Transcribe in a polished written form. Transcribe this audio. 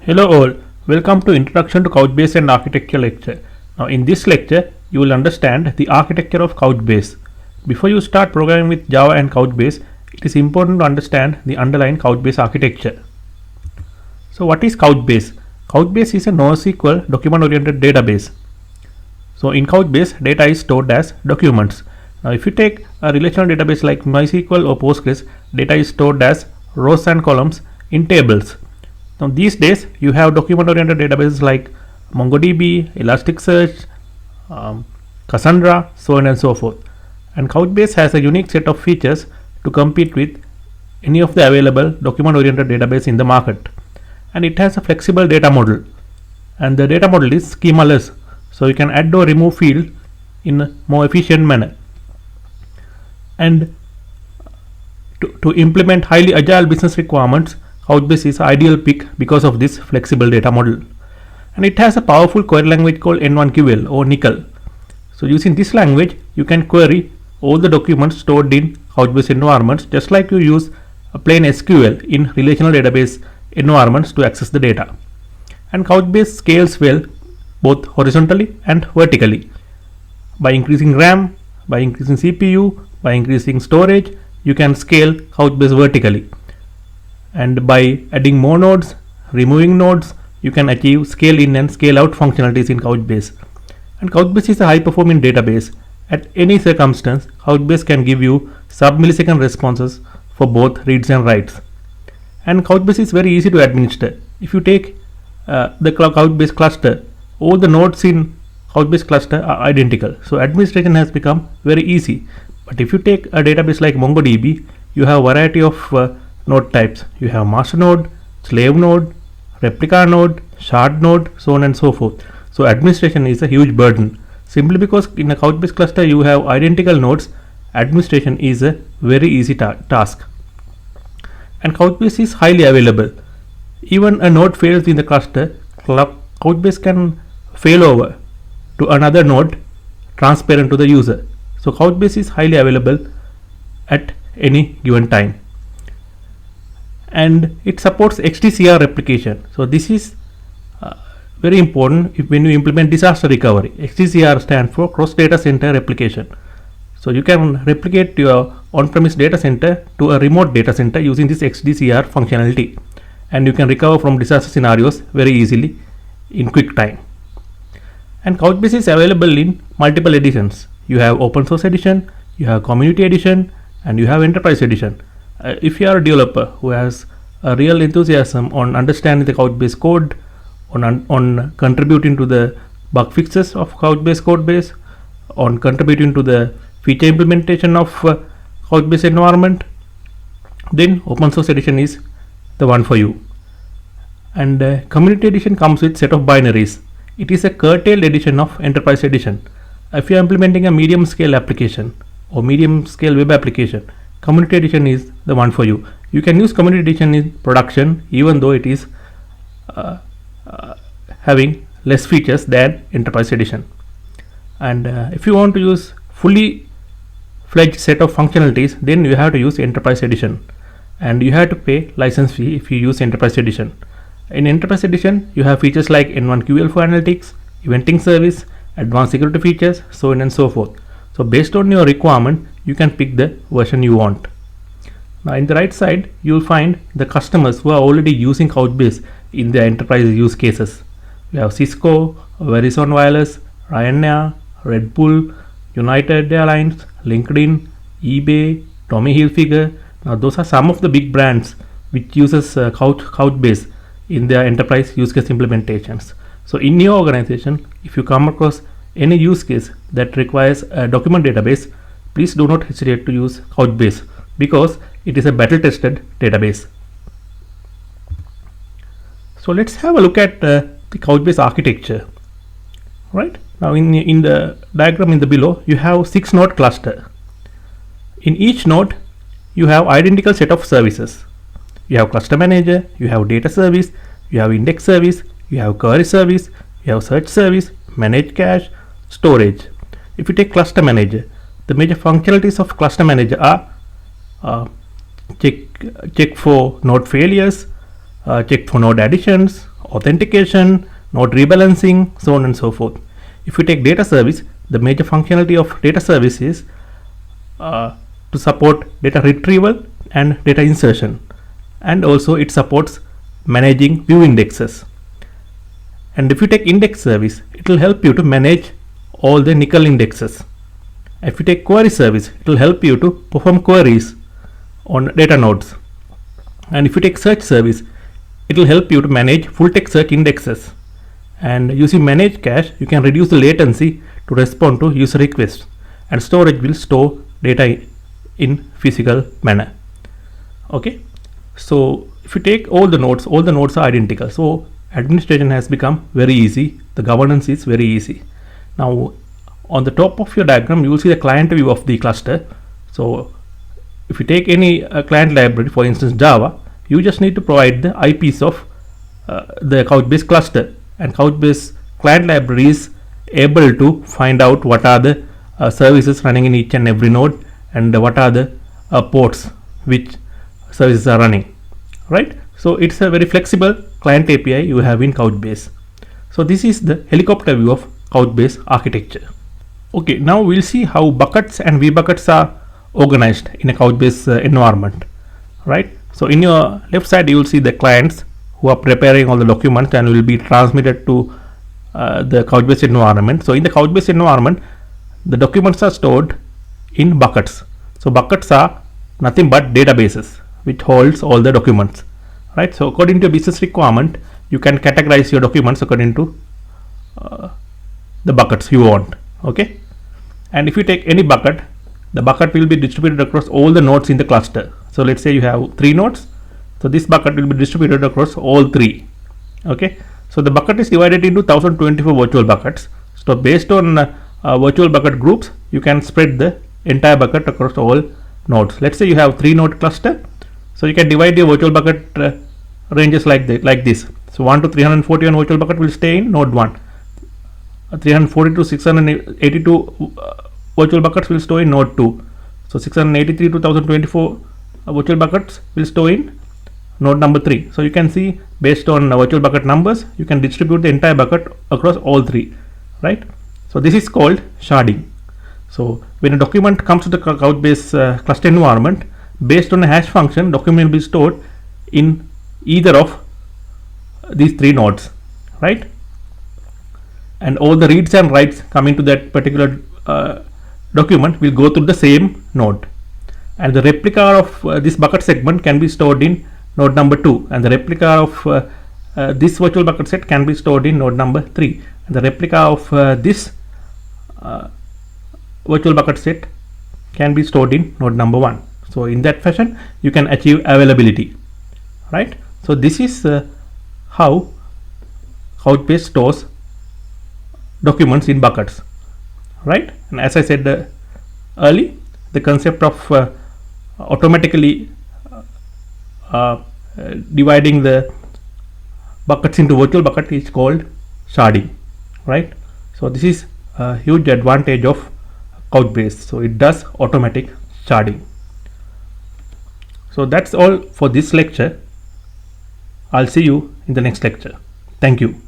Hello all, welcome to Introduction to Couchbase and Architecture lecture. Now in this lecture, you will understand the architecture of Couchbase. Before you start programming with Java and Couchbase, it is important to understand the underlying Couchbase architecture. So what is Couchbase? Couchbase is a NoSQL document-oriented database. So in Couchbase, data is stored as documents. Now if you take a relational database like MySQL or Postgres, data is stored as rows and columns in tables. Now these days you have document-oriented databases like MongoDB, Elasticsearch, Cassandra, so on and so forth. And Couchbase has a unique set of features to compete with any of the available document-oriented database in the market. And it has a flexible data model. And the data model is schemaless, so you can add or remove fields in a more efficient manner. And to implement highly agile business requirements, Couchbase is an ideal pick because of this flexible data model. And it has a powerful query language called N1QL or NQL. So using this language, you can query all the documents stored in Couchbase environments just like you use a plain SQL in relational database environments to access the data. And Couchbase scales well both horizontally and vertically. By increasing RAM, by increasing CPU, by increasing storage, you can scale Couchbase vertically. And by adding more nodes, removing nodes, you can achieve scale in and scale out functionalities in Couchbase. And Couchbase is a high performing database. At any circumstance, Couchbase can give you sub-millisecond responses for both reads and writes. And Couchbase is very easy to administer. If you take the Couchbase cluster, all the nodes in Couchbase cluster are identical. So administration has become very easy. But if you take a database like MongoDB, you have a variety of node types. You have master node, slave node, replica node, shard node, so on and so forth. So administration is a huge burden. Simply because in a Couchbase cluster you have identical nodes, administration is a very easy task. And Couchbase is highly available. Even a node fails in the cluster, Couchbase can fail over to another node transparent to the user. So Couchbase is highly available at any given time. And it supports XDCR replication. So this is very important when you implement disaster recovery. XDCR stands for cross data center replication. So you can replicate your on-premise data center to a remote data center using this XDCR functionality, and you can recover from disaster scenarios very easily in quick time. And Couchbase is available in multiple editions. You have open source edition, you have community edition, and you have enterprise edition. If you are a developer who has a real enthusiasm on understanding the Couchbase code, on contributing to the bug fixes of Couchbase code base, on contributing to the feature implementation of Couchbase environment, then open source edition is the one for you. And community edition comes with set of binaries. It is a curtailed edition of enterprise edition. If you are implementing a medium scale application or medium scale web application, community edition is the one for you. You can use community edition in production even though it is having less features than enterprise edition. And if you want to use fully fledged set of functionalities, then you have to use enterprise edition, and you have to pay license fee if you use enterprise edition. In enterprise edition, you have features like N1QL for analytics, eventing service, advanced security features, so on and so forth. So based on your requirement, you can pick the version you want. Now in the right side, you will find the customers who are already using Couchbase in their enterprise use cases. We have Cisco, Verizon Wireless, Ryanair, Red Bull, United Airlines, LinkedIn, eBay, Tommy Hilfiger. Now those are some of the big brands which uses Couchbase in their enterprise use case implementations. So in your organization, if you come across any use case that requires a document database, please do not hesitate to use Couchbase because it is a battle tested database. So let's have a look at the Couchbase architecture. Right now in the diagram in the below, you have 6 node cluster. In each node you have identical set of services. You have cluster manager, you have data service, you have index service, you have query service, you have search service, manage cache, storage. If you take cluster manager, the major functionalities of cluster manager are check for node failures, check for node additions, authentication, node rebalancing, so on and so forth. If you take data service, the major functionality of data service is to support data retrieval and data insertion, and also it supports managing view indexes. And if you take index service, it will help you to manage all the nickel indexes. If you take query service, it will help you to perform queries on data nodes. And if you take search service, it will help you to manage full text search indexes. And using manage cache, you can reduce the latency to respond to user requests, and storage will store data in physical manner. Okay, so if you take all the nodes are identical, so administration has become very easy. The governance is very easy. Now on the top of your diagram, you will see the client view of the cluster. So if you take any client library, for instance Java, you just need to provide the IPs of the Couchbase cluster, and Couchbase client library is able to find out what are the services running in each and every node, and what are the ports which services are running, right? So it's a very flexible client API you have in Couchbase. So this is the helicopter view of Couchbase architecture. Okay, now we'll see how buckets and vBuckets are organized in a Couchbase environment, right? So in your left side, you will see the clients who are preparing all the documents and will be transmitted to the Couchbase environment. So in the Couchbase environment, the documents are stored in buckets. So buckets are nothing but databases which holds all the documents, right? So according to business requirement, you can categorize your documents according to the buckets you want. Okay, and if you take any bucket, the bucket will be distributed across all the nodes in the cluster. So let's say you have 3 nodes, so this bucket will be distributed across all 3. Okay, so the bucket is divided into 1024 virtual buckets. So based on virtual bucket groups, you can spread the entire bucket across all nodes. Let's say you have 3 node cluster, so you can divide your virtual bucket ranges like this. So 1 to 341 virtual bucket will stay in node 1. 340 to 682 virtual buckets will store in node 2. So 683 to 1024 virtual buckets will store in node number 3. So you can see, based on virtual bucket numbers, you can distribute the entire bucket across all 3, right? So this is called sharding. So when a document comes to the Couchbase cluster environment, based on a hash function, document will be stored in either of these 3 nodes, right? And all the reads and writes coming to that particular document will go through the same node, and the replica of this bucket segment can be stored in node number 2, and the replica of this virtual bucket set can be stored in node number 3, and the replica of this virtual bucket set can be stored in node number 1. So in that fashion you can achieve availability, right? So this is how Couchbase stores documents in buckets, right? And as I said early, the concept of automatically dividing the buckets into virtual bucket is called sharding, right? So this is a huge advantage of Couchbase. So it does automatic sharding. So that's all for this lecture. I'll see you in the next lecture. Thank you.